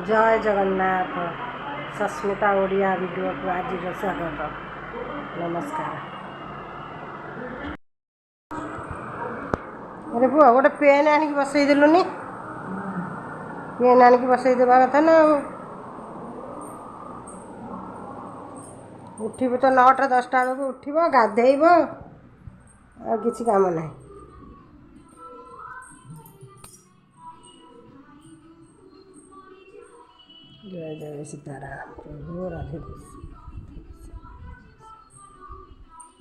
जय जगन्नाथ सस्मिता ओडिया वीडियो को आज स्वागत नमस्कार। अरे पुआ गोटे पेन आणिक बसई देलुनी पेन आणिक बसई देवा कथा ना उठब तो 9टा 10टा बेलू उठब गाधेब आ किसी काम ना। जय जय सीताराम प्रभु राधे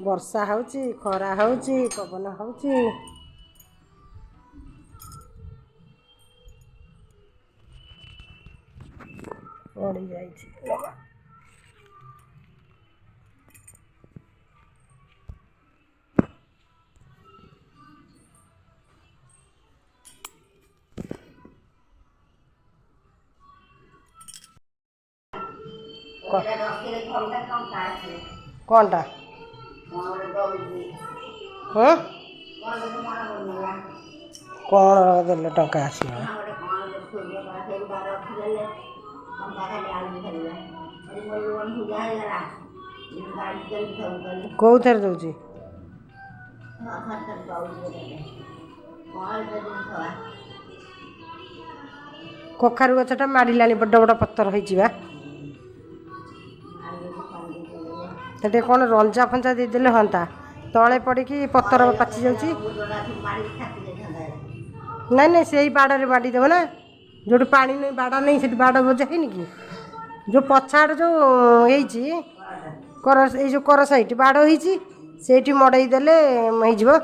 वर्षा होची खरा होची पवन होची पड़ी जाइछि कौनटा हाँ कौन देले टंका आसी कौ थे दूची कखारु गछटा मारिलानी बड़ बड़ पत्थर होइछि बा ते कौन रंजा फंजा देदेले हंता तले पड़ी पत्थर पाची जाऊँगी ना ना से बाड़े बाड़ी देव ना जो पानी नहीं बाड़ा नहीं से बाड़ बजा है कि जो पछाड़ जो कर जो कर साइट बाड़ होती मड़ई देले हो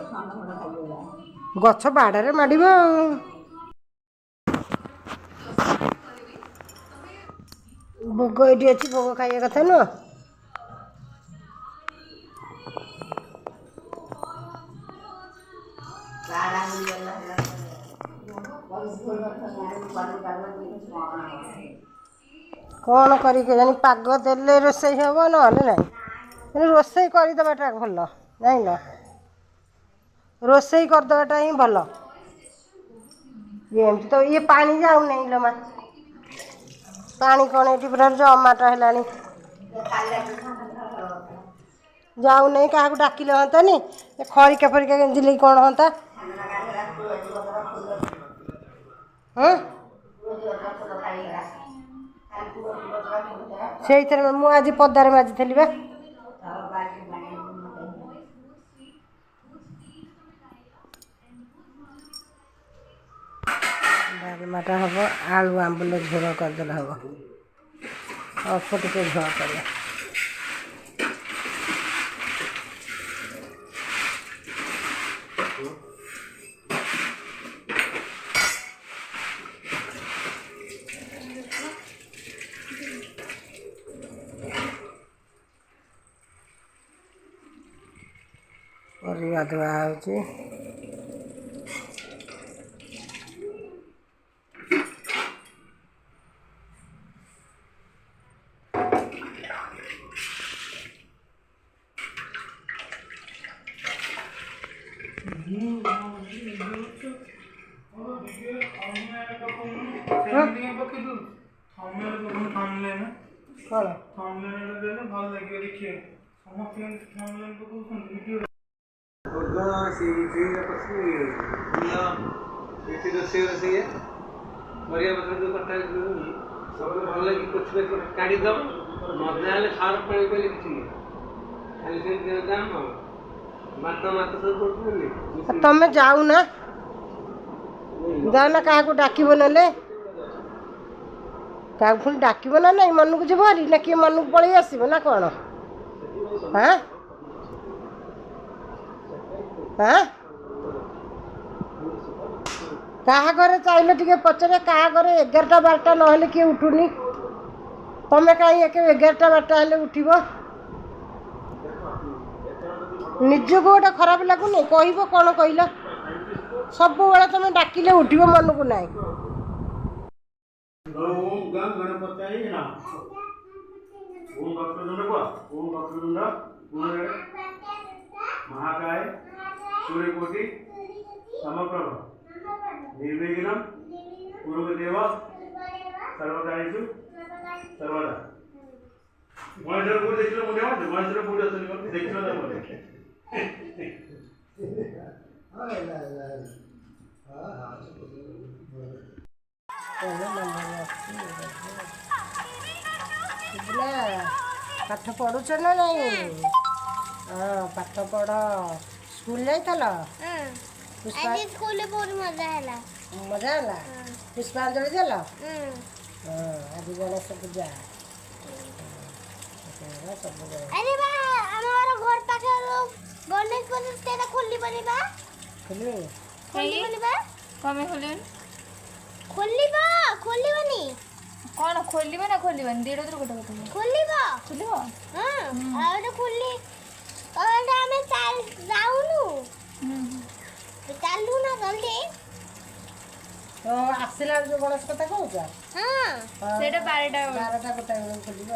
गछ बाड़े माड़ भोग ये अच्छी भोग खाइया कथा नुह कौन कर पाग देले रोसई हम ना रोसई करदेटा भल जान रोसई करदेटा ही भल एमती तो ये पानी जाऊ नहीं लो माँ पानी कौन ये पूरा जमाटा है जाऊ नहीं क्या डाकिले हाँ नी खरिका फरिका गेंजिले कौन हाँ से मुझे पदार माजिली बा डालमाटा हम आलू आंबुल झोल करदे हम अल्प टे झोल कर परिवा धुआ हो तमें जाऊ ना जाना क्या डाकब ना क्या पुणी डाकब ना नहीं मन को जीव ना किए मन को पलि आसब ना कौन हाँ हाँ क्या घरे चाहिए टे पचारे क्या घरे 11टा 12टा ना किए उठुनी तुम्हें कहीं 11टा 12टा हेल्ले उठब निजक गोटे खराब लगुनि कह कौन कहल सब बेले तुम डाकिले उठब मन को ना महाकाय सूर्यकोटि समप्रभ निर्विघ्नं कुरु देव सर्वदा आइछु सर्वदा महेन्द्र कोड देखिलो मुने मत महेन्द्र कोड असली मत देखिलो ना मत ପାଠ ପଢୁଛ ନା ନାଇଁ? ହଁ ପାଠ ପଢ। ସ୍କୁଲ ଯାଇଥିଲ? ଆଜି ସ୍କୁଲରେ ବହୁତ ମଜା ହେଲା। ମଜା ହେଲା? ପୁଷ୍ପାଞ୍ଜଳି ଦେଲ? ହଁ ଆଜି ଗଣେଶ ପୂଜା। ଆରେ ବା ଆମର ଘର ପାଖରେ ଗଣେଶ ପୂଜା ସେଟା ଖୋଲିବନି ବା? ଖୋଲିବନି ବା? କମେ ଖୋଲିବନି? ଖୋଲିବନି। କ'ଣ ଖୋଲିବ ନା ଖୋଲିବନି? ଦେଢ଼ ଗୋଟେ କଥା ଖୋଲିବ। ଖୋଲିବ? ହଁ ଆଉ ଆମେ ଯାଉନୁ ଚାଲୁ ନା ଜଲ୍ଦି। ଆସିଲା ଯୋଉ ଗଣେଶ କଥା କହୁଛ? ହଁ ସେଇଟା 12ଟା ଗୋଟାଏ ବେଳକୁ ଖୋଲିବ।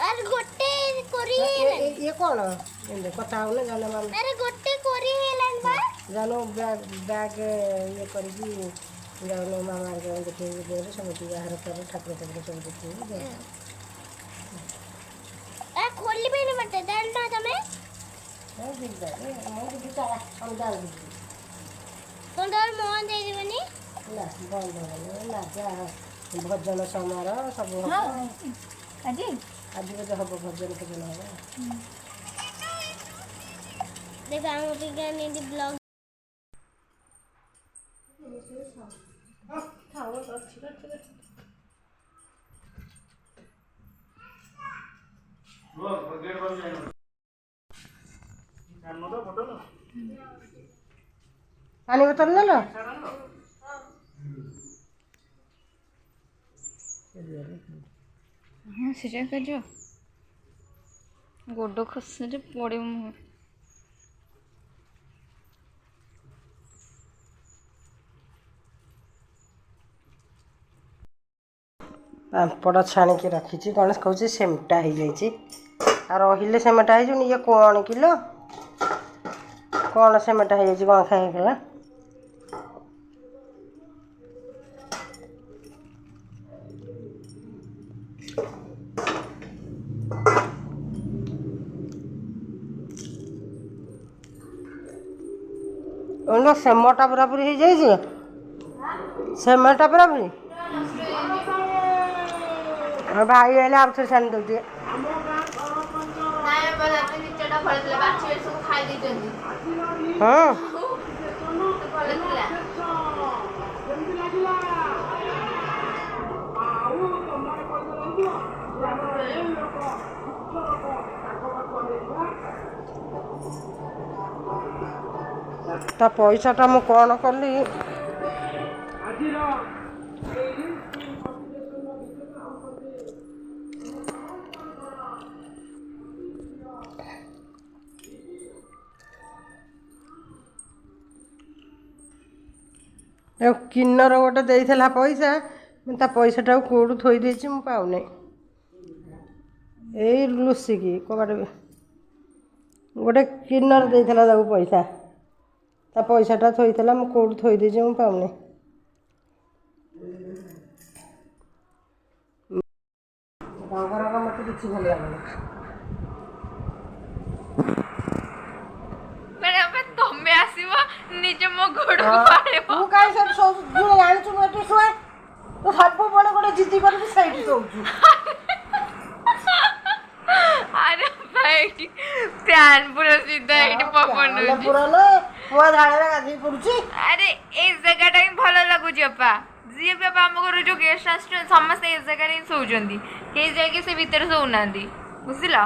ଆରେ ଗୋଟେ କରି ଇଏ କ'ଣ କଥା ହଉନି ଜାନ ମାମା? ଆରେ ଗୋଟେ କରି ହେଲାନି ବା? ଜାନ ବ୍ୟାଗ ଇଏ କରିକି ଯାଉନ ମାମା ଦେଖେଇକି ଦେଲେ ସେମିତି ବାହାର କରି ଠାକୁର ଠାକୁର ସବୁ ଦେଖେଇକି ଖୋଲିବେନି ମତେ ଜାଣିଲ ତମେ? ମୁଁ ଯିବି ସନ୍ଧ୍ୟାବେଳକୁ ଯିବି। ସନ୍ଧ୍ୟାବେଳେ ମୋହନ ଦେଇଯିବନି? ନା ବନ୍ଦ ହେବନି ନା ଯାହା ଭଜନ ସମାର ସବୁ ହବ। ଆଜି ବୋଧେ ହବ ଭଜନ ଫଜନ ହବ। ଦେଖ ଆମ ଟିକେ ବ୍ଲଗ वो गेट बंद जाए कान मत फोटो ना ପାଣି ବୋତଲ ନେଲ? ହଁ ସେଟା କରିବ। ଗୋଡ଼ ଖସିଲେ ପଡ଼ିବ ମୁହଁ। ପାମ୍ପଡ଼ ଛାଣିକି ରଖିଛି। ଗଣେଶ କହୁଛି ସେମଟା ହେଇଯାଇଛି। ଆଉ ରହିଲେ ସେମଟା ହେଇଯିବନି। ଇଏ କ'ଣ କିଲୋ କ'ଣ ସେମଟା ହେଇଯାଇଛି? କ'ଣ ଖାଇଗଲା? ସେମଟା ପୁରାପୁରି ହେଇଯାଇଛି। ସେମଟା ପୁରାପୁରି ଭାଇ ହେଲେ ଆଉ ଥରେ ଛାଣି ଦେଉଛି। ହଁ ତା ପଇସାଟା ମୁଁ କ'ଣ କଲି? କିନ୍ନର ଗୋଟେ ଦେଇଥିଲା ପଇସା, ମୁଁ ତା ପଇସାଟାକୁ କେଉଁଠୁ ଥୋଇ ଦେଇଛି ମୁଁ ପାଉନି। ଏଇ ଲୁସିକି କବାଟ ଗୋଟେ କିନ୍ନର ଦେଇଥିଲା ତାକୁ ପଇସା, ତା ପଇସାଟା ଥୋଇଥିଲା ମୁଁ କେଉଁଠୁ ଥୋଇ ଦେଇଛି ମୁଁ ପାଉନି। ରଙ୍ଗ ମୋତେ କିଛି ଭଲ ଲାଗୁନି। ତମେ ଆସିବ ନିଜେ ମୋ ଗୋଡ଼କୁ ପାଣିବ। ତୁ କାହିଁ ସେଠି ଶୋଉଛୁ? ଜାଣିଛୁ ମୁଁ ଏଠି ଶୁଏ। ତୁ ସବୁବେଳେ ଗୋଟେ ଜିଦି କରିକି ସେଇଠି ଶୋଉଛୁ। ଆରେ ଭାଇ ଫ୍ୟାନ୍ ପୁରା ସିଧା ଏଇଠି ପବନ ପୁରା ମୁଁ ଝାଳରେ ଗାଧେଇ ପଡୁଛି। ଆରେ ଏଇ ଜାଗାଟା ହିଁ ଭଲ ଲାଗୁଛି ଅପା। ଯିଏ ବି ବାପା ଆମ ଘରୁ ଯୋଉ ଗେଷ୍ଟ ଆସୁଛନ୍ତି ସମସ୍ତେ ଏଇ ଜାଗାରେ ହିଁ ଶୋଉଛନ୍ତି। କେହି ଯାଇକି ସେ ଭିତରେ ଶୋଉନାହାନ୍ତି। ବୁଝିଲ?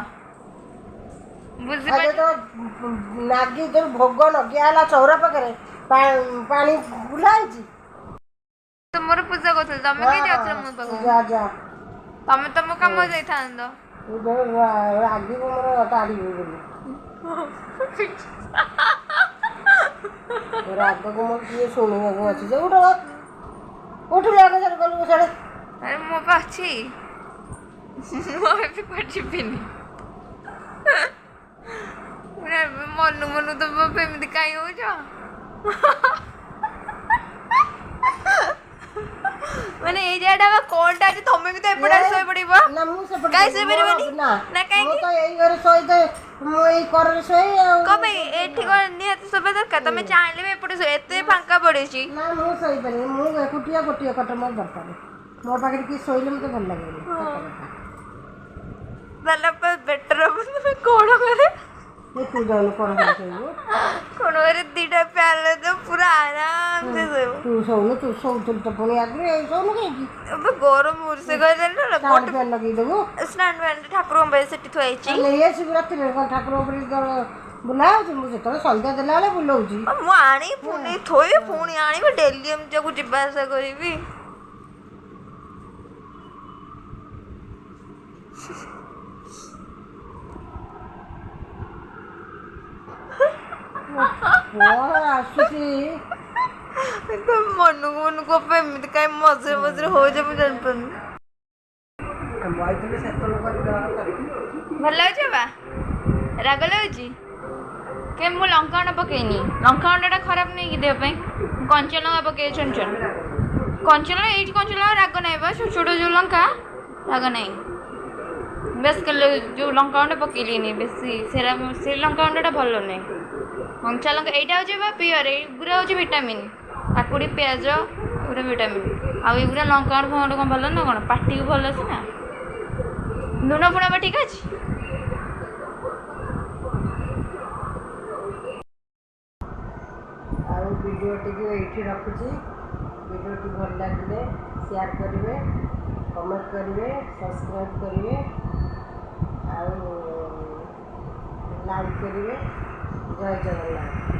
ନାଗି ଯୋଉ ଭୋଗ ଲଗିଆ ହେଲା ଚଉରା ପାଖରେ ପାଣି ବୁଲା ହେଇଛି। ତୁମର ପୂଜା କରୁଥିଲି, ତମେ କେହି ଯାଉଥିଲ ମୋ ପାଖକୁ? ତମେ ତମ କାମ ଯାଇଥାନ୍ତ। ରାଗିବୁ ମୋର ତାଡ଼ିବୁ ବୋଲି ରାଗକୁ ମୋର କିଏ ଶୁଣିବାକୁ ଅଛି ଯେ ଉଠିଲେ ଆଗ ସାର୍ ଗଲୁ ସାଡ଼େ। ଆରେ ମୋ ପା ଅଛି, ମୁଁ ଏବେ କୁଆଡ଼େ ଯିବିନି। ମନୁ ମନୁ ତ ଏମିତି କାହିଁ ହଉଛ? ମାନେ ଏଇ ଜାଗାଟା କଣଟା ଆଜି ତମେ ବି ତ ଏପଟେ ଆସି ଶୋଇ ପଡିବ ନା ମୁଁ ସେପଟେ କାଇଁ ଶୋଇପାରିବନି? ନା ନା କାହିଁକି? ମୁଁ ତ ଏଇ ଘରେ ଶୋଇତେ ମୁଁ ଏଇ କରରେ ଶୋଇ ଆଉ କଣ ପାଇଁ ଏଠି କଣ ନିହାତି ଶୋଇବା ଦରକାର? ତମେ ଚାହିଁଲେ ବି ଏପଟେ ଶୋଇ ଏତେ ଫାଙ୍କା ପଡିଛି। ନା ମୁଁ ଶୋଇପାରିବି ମୁଁ ଏକୁଟିଆ ଗୋଟିଏ ଖଟ ମୋର ଦରକାର ମୋ ପାଖରେ କିଏ ଶୋଇଲେ ମୋତେ ଭଲ ଲାଗେନି ସତ କଥା। ତାହେଲେ ବେଟର ହବ ତମେ କଣ କରେ ଏ ତୁ ଯାଉନୁ କଣ କରି ଶୋଇବୁ କଣ କରେ 2ଟା ଫ୍ୟାନ୍ ଲଗେଇଦବ ପୁରା ଆରାମସେ ଶୋଇବ। ତୁ ଶୋଉନୁ ତୁ ଶୋଉଥିଲୁ ତ ପୁଣି ଆଗରୁ ଏଇ ଶୋଉନୁ କାହିଁକି ଏବେ ଗରମ ହଉଛି ସେ କହିଲେନି ନା ଷ୍ଟାଣ୍ଡ ଗୋଟେ ଫ୍ୟାନ୍ ଲଗେଇଦେବୁ ଷ୍ଟାଣ୍ଡ ଫ୍ୟାନ୍ ଠାକୁରଙ୍କ ପାଇଁ ସେଠି ଥୁଆ ହେଇଛି। ନେଇ ଆସିବୁ ରାତିରେ କ'ଣ ଠାକୁର ଉପରେ ବୁଲା ହେଉଛି ମୁଁ ଯେତେବେଳେ ସନ୍ଧ୍ୟା ଦେଲା ବେଳେ ବୁଲଉଛି ମୁଁ ଆଣିକି ପୁଣି ଥୋଇବି ପୁଣି ଆଣିବି ଡେଲି ଏମିତି ଯାକୁ ଯିବା ଆସିବା କରିବି। କ'ଣ ଆସୁଛି ମନକୁ ମନକୁ ଏମିତି କାହିଁ ମଝିରେ ମଝିରେ ହଉଛି ମୁଁ ଜାଣିପାରୁନି। ବଇଥିଲେ ସେତେବେଳେ କରିଦେବା କଥା ଭଲ ଲାଗୁଛି ବା ରାଗ ଲାଗୁଛି କେ ମୁଁ ଲଙ୍କାଗୁଣ୍ଡ ପକେଇନି ଲଙ୍କାଗୁଣ୍ଡଟା ଖରାପ ନୁହେଁ କି ଦେହ ପାଇଁ କଞ୍ଚା ଲଙ୍କା ପକେଇ ଛୁନ୍ ଛୁନ୍ କଞ୍ଚା ଲଙ୍କା ଏଇଠି କଞ୍ଚା ଲଙ୍କା ରାଗ ନାହିଁ ବା ଛୋଟ ଛୋଟ ଯେଉଁ ଲଙ୍କା ରାଗ ନାହିଁ ବେଶ ଯେଉଁ ଲଙ୍କାଗୁଣ୍ଡ ପକେଇଲିନି ବେଶୀ ସେରା ସେ ଲଙ୍କାଗୁଣ୍ଡଟା ଭଲ ନୁହେଁ କଞ୍ଚା ଲଙ୍କା ଏଇଟା ହେଉଛି ବା ପିଓର ଏଇଗୁଡ଼ା ହେଉଛି ଭିଟାମିନ୍ କାକୁଡ଼ି ପିଆଜ ଏଗୁଡ଼ା ଭିଟାମିନ୍ ଆଉ ଏଗୁଡ଼ା ଲଙ୍କାଗୁଣ୍ଡ ଫଙ୍କାଗୁଣ୍ଡ କ'ଣ ଭଲ ନା କ'ଣ ପାଟିକୁ ଭଲ ସିନା ଲୁଣ ଫୁଣ ବା ଠିକ୍ ଅଛି। ଆଉ ଭିଡ଼ିଓଟିକୁ ଏଇଠି ରଖୁଛି ଭିଡ଼ିଓଟି ଭଲ ଲାଗିଲେ ସେୟାର କରିବେ କମେଣ୍ଟ କରିବେ ସବସ୍କ୍ରାଇବ୍ କରିବେ ଆଉ ଲାଇକ୍ କରିବେ ଜୟ ଜଗନ୍ନାଥ।